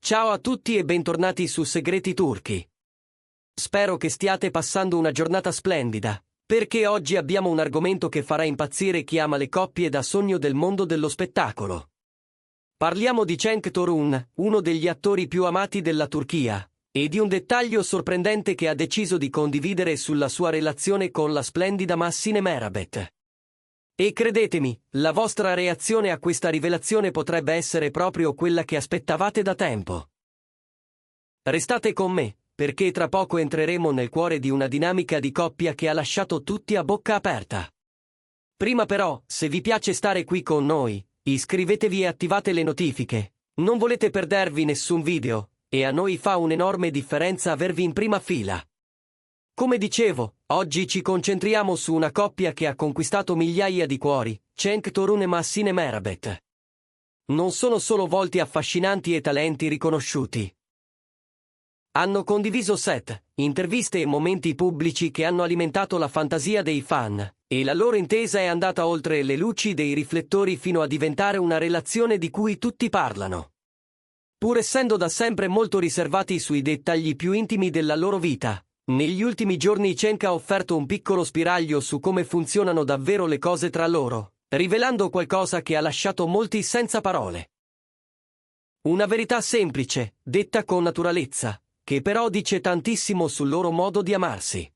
Ciao a tutti e bentornati su Segreti Turchi. Spero che stiate passando una giornata splendida, perché oggi abbiamo un argomento che farà impazzire chi ama le coppie da sogno del mondo dello spettacolo. Parliamo di Cenk Torun, uno degli attori più amati della Turchia, e di un dettaglio sorprendente che ha deciso di condividere sulla sua relazione con la splendida Mahsine Merabet. E credetemi, la vostra reazione a questa rivelazione potrebbe essere proprio quella che aspettavate da tempo. Restate con me, perché tra poco entreremo nel cuore di una dinamica di coppia che ha lasciato tutti a bocca aperta. Prima però, se vi piace stare qui con noi, iscrivetevi e attivate le notifiche. Non volete perdervi nessun video, e a noi fa un'enorme differenza avervi in prima fila. Come dicevo, oggi ci concentriamo su una coppia che ha conquistato migliaia di cuori, Cenk Torun e Mahsine Merabet. Non sono solo volti affascinanti e talenti riconosciuti. Hanno condiviso set, interviste e momenti pubblici che hanno alimentato la fantasia dei fan, e la loro intesa è andata oltre le luci dei riflettori fino a diventare una relazione di cui tutti parlano. Pur essendo da sempre molto riservati sui dettagli più intimi della loro vita, negli ultimi giorni Cenk ha offerto un piccolo spiraglio su come funzionano davvero le cose tra loro, rivelando qualcosa che ha lasciato molti senza parole. Una verità semplice, detta con naturalezza, che però dice tantissimo sul loro modo di amarsi.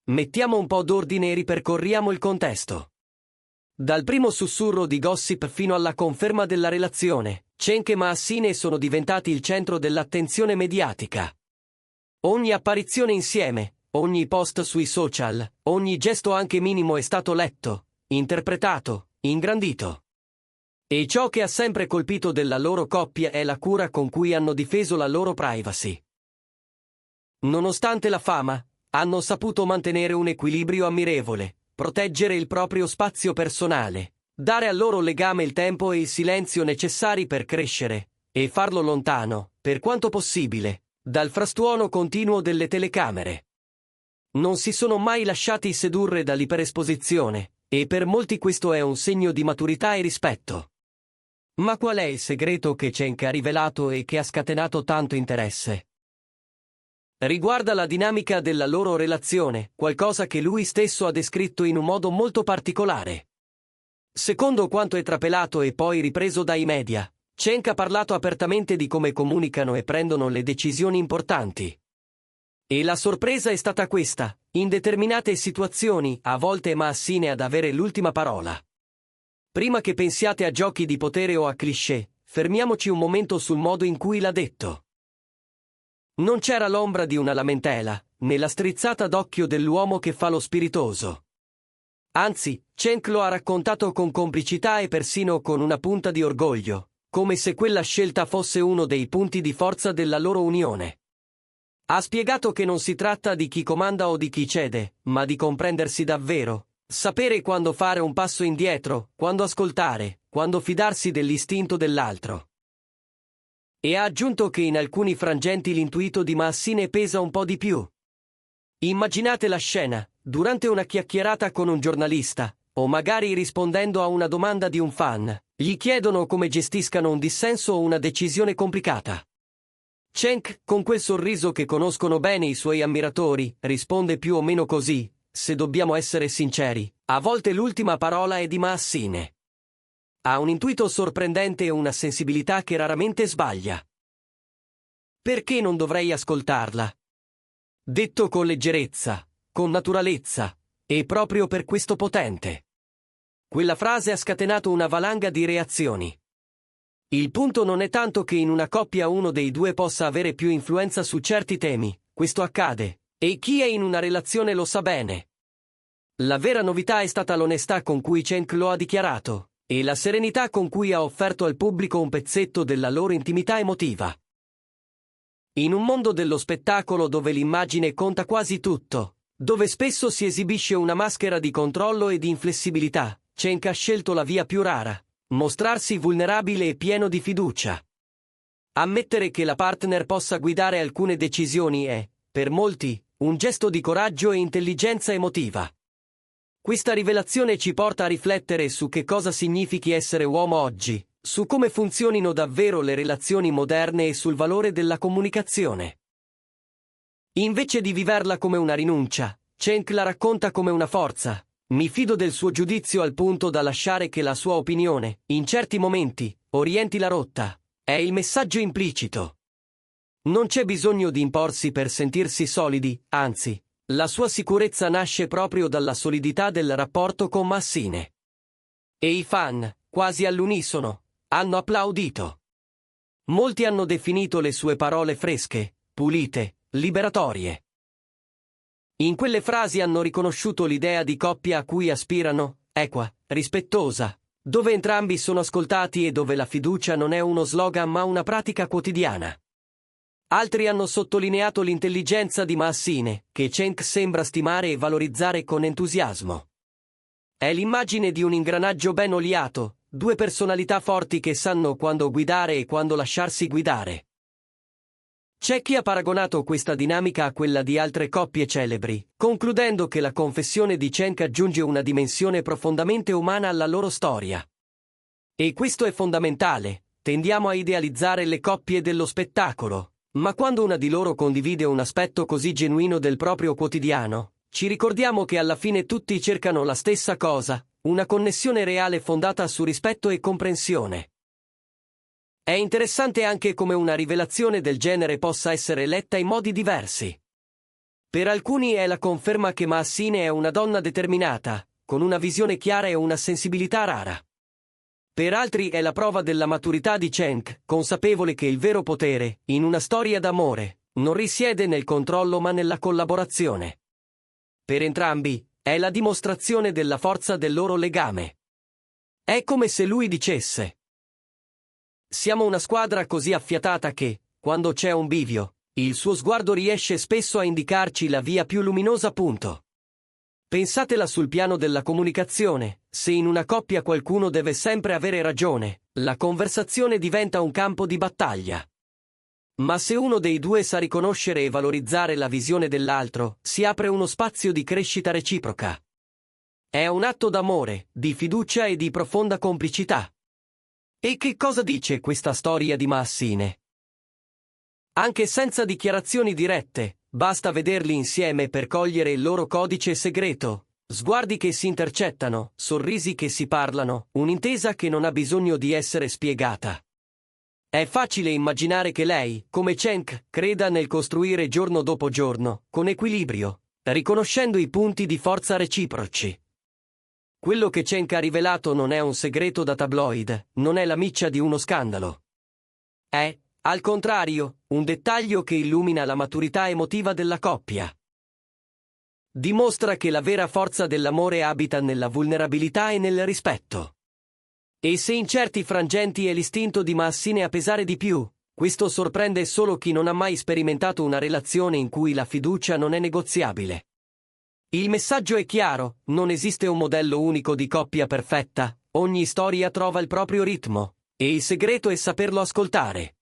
Mettiamo un po' d'ordine e ripercorriamo il contesto. Dal primo sussurro di gossip fino alla conferma della relazione, Cenk e Mahsine sono diventati il centro dell'attenzione mediatica. Ogni apparizione insieme, ogni post sui social, ogni gesto anche minimo è stato letto, interpretato, ingrandito. E ciò che ha sempre colpito della loro coppia è la cura con cui hanno difeso la loro privacy. Nonostante la fama, hanno saputo mantenere un equilibrio ammirevole, proteggere il proprio spazio personale, dare al loro legame il tempo e il silenzio necessari per crescere, e farlo lontano, per quanto possibile, dal frastuono continuo delle telecamere. Non si sono mai lasciati sedurre dall'iperesposizione, e per molti questo è un segno di maturità e rispetto. Ma qual è il segreto che Cenk ha rivelato e che ha scatenato tanto interesse? Riguarda la dinamica della loro relazione, qualcosa che lui stesso ha descritto in un modo molto particolare. Secondo quanto è trapelato e poi ripreso dai media, Cenk ha parlato apertamente di come comunicano e prendono le decisioni importanti. E la sorpresa è stata questa: in determinate situazioni, a volte è Mahsine ad avere l'ultima parola. Prima che pensiate a giochi di potere o a cliché, fermiamoci un momento sul modo in cui l'ha detto. Non c'era l'ombra di una lamentela, né la strizzata d'occhio dell'uomo che fa lo spiritoso. Anzi, Cenk lo ha raccontato con complicità e persino con una punta di orgoglio, come se quella scelta fosse uno dei punti di forza della loro unione. Ha spiegato che non si tratta di chi comanda o di chi cede, ma di comprendersi davvero, sapere quando fare un passo indietro, quando ascoltare, quando fidarsi dell'istinto dell'altro. E ha aggiunto che in alcuni frangenti l'intuito di Mahsine pesa un po' di più. Immaginate la scena, durante una chiacchierata con un giornalista, o magari rispondendo a una domanda di un fan, gli chiedono come gestiscano un dissenso o una decisione complicata. Cenk, con quel sorriso che conoscono bene i suoi ammiratori, risponde più o meno così: se dobbiamo essere sinceri, a volte l'ultima parola è di Mahsine. Ha un intuito sorprendente e una sensibilità che raramente sbaglia. Perché non dovrei ascoltarla? Detto con leggerezza, con naturalezza, e proprio per questo potente. Quella frase ha scatenato una valanga di reazioni. Il punto non è tanto che in una coppia uno dei due possa avere più influenza su certi temi, questo accade, e chi è in una relazione lo sa bene. La vera novità è stata l'onestà con cui Cenk lo ha dichiarato, e la serenità con cui ha offerto al pubblico un pezzetto della loro intimità emotiva. In un mondo dello spettacolo dove l'immagine conta quasi tutto, dove spesso si esibisce una maschera di controllo e di inflessibilità, Cenk ha scelto la via più rara: mostrarsi vulnerabile e pieno di fiducia. Ammettere che la partner possa guidare alcune decisioni è, per molti, un gesto di coraggio e intelligenza emotiva. Questa rivelazione ci porta a riflettere su che cosa significhi essere uomo oggi, su come funzionino davvero le relazioni moderne e sul valore della comunicazione. Invece di viverla come una rinuncia, Cenk la racconta come una forza. Mi fido del suo giudizio al punto da lasciare che la sua opinione, in certi momenti, orienti la rotta. È il messaggio implicito. Non c'è bisogno di imporsi per sentirsi solidi, anzi, la sua sicurezza nasce proprio dalla solidità del rapporto con Massine. E i fan, quasi all'unisono, hanno applaudito. Molti hanno definito le sue parole fresche, pulite, liberatorie. In quelle frasi hanno riconosciuto l'idea di coppia a cui aspirano, equa, rispettosa, dove entrambi sono ascoltati e dove la fiducia non è uno slogan ma una pratica quotidiana. Altri hanno sottolineato l'intelligenza di Massine, che Cenk sembra stimare e valorizzare con entusiasmo. È l'immagine di un ingranaggio ben oliato, due personalità forti che sanno quando guidare e quando lasciarsi guidare. C'è chi ha paragonato questa dinamica a quella di altre coppie celebri, concludendo che la confessione di Cenk aggiunge una dimensione profondamente umana alla loro storia. E questo è fondamentale, tendiamo a idealizzare le coppie dello spettacolo, ma quando una di loro condivide un aspetto così genuino del proprio quotidiano, ci ricordiamo che alla fine tutti cercano la stessa cosa, una connessione reale fondata su rispetto e comprensione. È interessante anche come una rivelazione del genere possa essere letta in modi diversi. Per alcuni è la conferma che Massine è una donna determinata, con una visione chiara e una sensibilità rara. Per altri è la prova della maturità di Cenk, consapevole che il vero potere, in una storia d'amore, non risiede nel controllo ma nella collaborazione. Per entrambi, è la dimostrazione della forza del loro legame. È come se lui dicesse: siamo una squadra così affiatata che, quando c'è un bivio, il suo sguardo riesce spesso a indicarci la via più luminosa. Pensatela sul piano della comunicazione, se in una coppia qualcuno deve sempre avere ragione, la conversazione diventa un campo di battaglia. Ma se uno dei due sa riconoscere e valorizzare la visione dell'altro, si apre uno spazio di crescita reciproca. È un atto d'amore, di fiducia e di profonda complicità. E che cosa dice questa storia di Massine? Anche senza dichiarazioni dirette, basta vederli insieme per cogliere il loro codice segreto, sguardi che si intercettano, sorrisi che si parlano, un'intesa che non ha bisogno di essere spiegata. È facile immaginare che lei, come Cenk, creda nel costruire giorno dopo giorno, con equilibrio, riconoscendo i punti di forza reciproci. Quello che Cenk ha rivelato non è un segreto da tabloid, non è la miccia di uno scandalo. È, al contrario, un dettaglio che illumina la maturità emotiva della coppia. Dimostra che la vera forza dell'amore abita nella vulnerabilità e nel rispetto. E se in certi frangenti è l'istinto di Massine a pesare di più, questo sorprende solo chi non ha mai sperimentato una relazione in cui la fiducia non è negoziabile. Il messaggio è chiaro, non esiste un modello unico di coppia perfetta, ogni storia trova il proprio ritmo, e il segreto è saperlo ascoltare.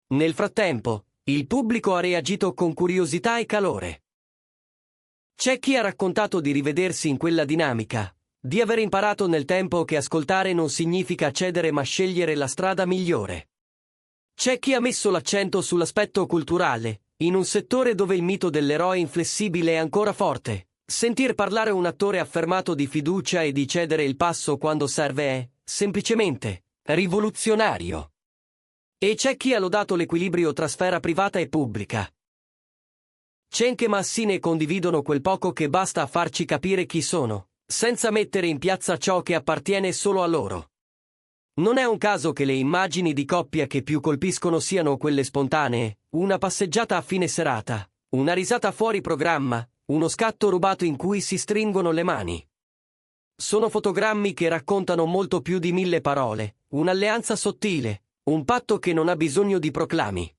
Nel frattempo, il pubblico ha reagito con curiosità e calore. C'è chi ha raccontato di rivedersi in quella dinamica, di aver imparato nel tempo che ascoltare non significa cedere ma scegliere la strada migliore. C'è chi ha messo l'accento sull'aspetto culturale, in un settore dove il mito dell'eroe inflessibile è ancora forte. Sentir parlare un attore affermato di fiducia e di cedere il passo quando serve è, semplicemente, rivoluzionario. E c'è chi ha lodato l'equilibrio tra sfera privata e pubblica. Cenk e Massine condividono quel poco che basta a farci capire chi sono, senza mettere in piazza ciò che appartiene solo a loro. Non è un caso che le immagini di coppia che più colpiscono siano quelle spontanee, una passeggiata a fine serata, una risata fuori programma, uno scatto rubato in cui si stringono le mani. Sono fotogrammi che raccontano molto più di 1000 parole, un'alleanza sottile, un patto che non ha bisogno di proclami.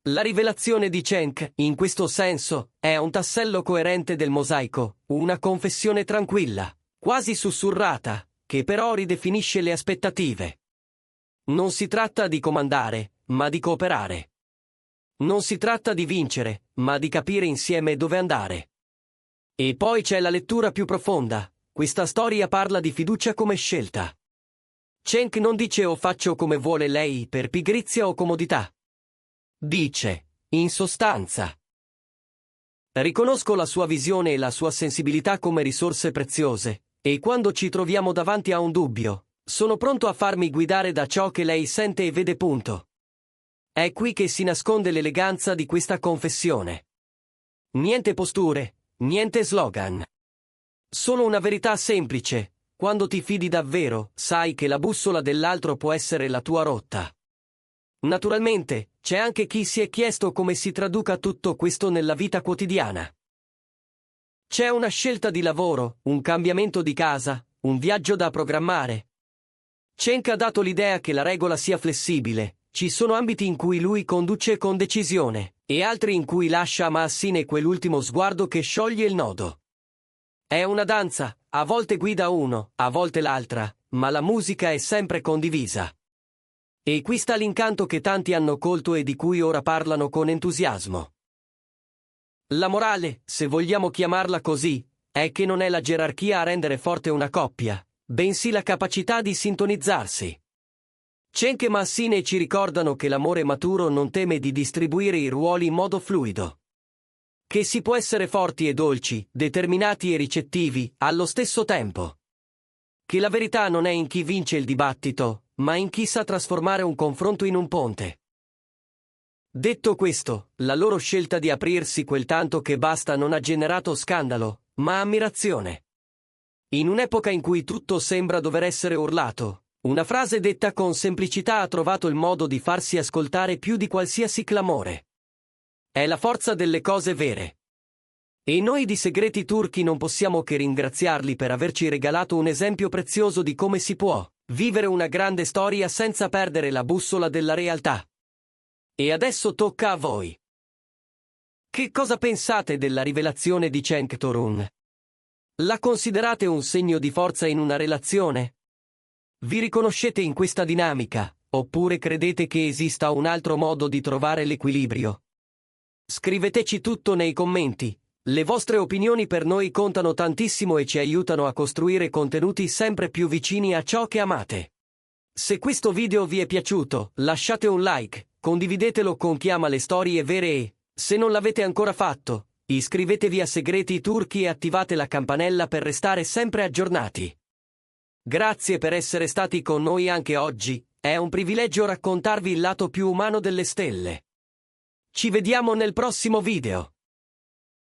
La rivelazione di Cenk, in questo senso, è un tassello coerente del mosaico, una confessione tranquilla, quasi sussurrata, che però ridefinisce le aspettative. Non si tratta di comandare, ma di cooperare. Non si tratta di vincere, ma di capire insieme dove andare. E poi c'è la lettura più profonda. Questa storia parla di fiducia come scelta. Cenk non dice o faccio come vuole lei per pigrizia o comodità. Dice, in sostanza. Riconosco la sua visione e la sua sensibilità come risorse preziose, e quando ci troviamo davanti a un dubbio, sono pronto a farmi guidare da ciò che lei sente e vede. Punto. È qui che si nasconde l'eleganza di questa confessione. Niente posture, niente slogan. Solo una verità semplice: quando ti fidi davvero, sai che la bussola dell'altro può essere la tua rotta. Naturalmente, c'è anche chi si è chiesto come si traduca tutto questo nella vita quotidiana. C'è una scelta di lavoro, un cambiamento di casa, un viaggio da programmare. Cenk ha dato l'idea che la regola sia flessibile, ci sono ambiti in cui lui conduce con decisione, e altri in cui lascia a Maassine quell'ultimo sguardo che scioglie il nodo. È una danza, a volte guida uno, a volte l'altra, ma la musica è sempre condivisa. E qui sta l'incanto che tanti hanno colto e di cui ora parlano con entusiasmo. La morale, se vogliamo chiamarla così, è che non è la gerarchia a rendere forte una coppia, bensì la capacità di sintonizzarsi. Cenk e Maassine ci ricordano che l'amore maturo non teme di distribuire i ruoli in modo fluido. Che si può essere forti e dolci, determinati e ricettivi, allo stesso tempo. Che la verità non è in chi vince il dibattito, ma in chi sa trasformare un confronto in un ponte. Detto questo, la loro scelta di aprirsi quel tanto che basta non ha generato scandalo, ma ammirazione. In un'epoca in cui tutto sembra dover essere urlato, una frase detta con semplicità ha trovato il modo di farsi ascoltare più di qualsiasi clamore. È la forza delle cose vere. E noi di Segreti Turchi non possiamo che ringraziarli per averci regalato un esempio prezioso di come si può vivere una grande storia senza perdere la bussola della realtà. E adesso tocca a voi. Che cosa pensate della rivelazione di Cenk Torun? La considerate un segno di forza in una relazione? Vi riconoscete in questa dinamica, oppure credete che esista un altro modo di trovare l'equilibrio? Scriveteci tutto nei commenti. Le vostre opinioni per noi contano tantissimo e ci aiutano a costruire contenuti sempre più vicini a ciò che amate. Se questo video vi è piaciuto, lasciate un like, condividetelo con chi ama le storie vere e, se non l'avete ancora fatto, iscrivetevi a Segreti Turchi e attivate la campanella per restare sempre aggiornati. Grazie per essere stati con noi anche oggi, è un privilegio raccontarvi il lato più umano delle stelle. Ci vediamo nel prossimo video.